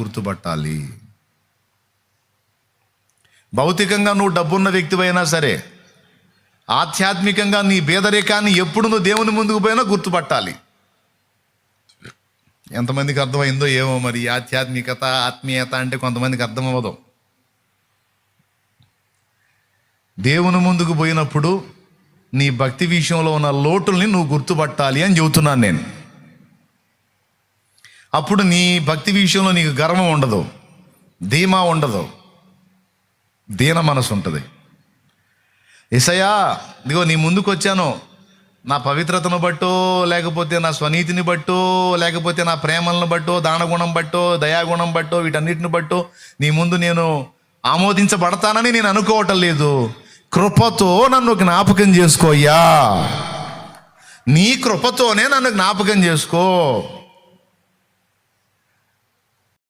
గుర్తుపట్టాలి. భౌతికంగా నువ్వు డబ్బున్న వ్యక్తివైనా సరే, ఆధ్యాత్మికంగా నీ పేదరికాన్ని ఎప్పుడు నువ్వు దేవుని ముందుకు పోయినా గుర్తుపట్టాలి. ఎంతమందికి అర్థమైందో ఏమో మరి. ఆధ్యాత్మికత, ఆత్మీయత అంటే కొంతమందికి అర్థమవ్వదు. దేవుని ముందుకు పోయినప్పుడు నీ భక్తి విషయంలో ఉన్న లోటుల్ని నువ్వు గుర్తుపట్టాలి అని చెబుతున్నాను నేను. అప్పుడు నీ భక్తి విషయంలో నీకు గర్వం ఉండదు, ధీమా ఉండదు, దీన మనసు ఉంటుంది. యేసయ్యా, ఇదిగో నీ ముందుకు వచ్చాను, నా పవిత్రతను బట్టో, లేకపోతే నా స్వనీతిని బట్టో, లేకపోతే నా ప్రేమలను బట్టో, దానగుణం బట్టో, దయాగుణం బట్టో, వీటన్నిటిని బట్టో నీ ముందు నేను ఆమోదించబడతానని నేను అనుకోవటం లేదు. కృపతో నన్ను జ్ఞాపకం చేసుకోయ్యా, నీ కృపతోనే నన్ను జ్ఞాపకం చేసుకో.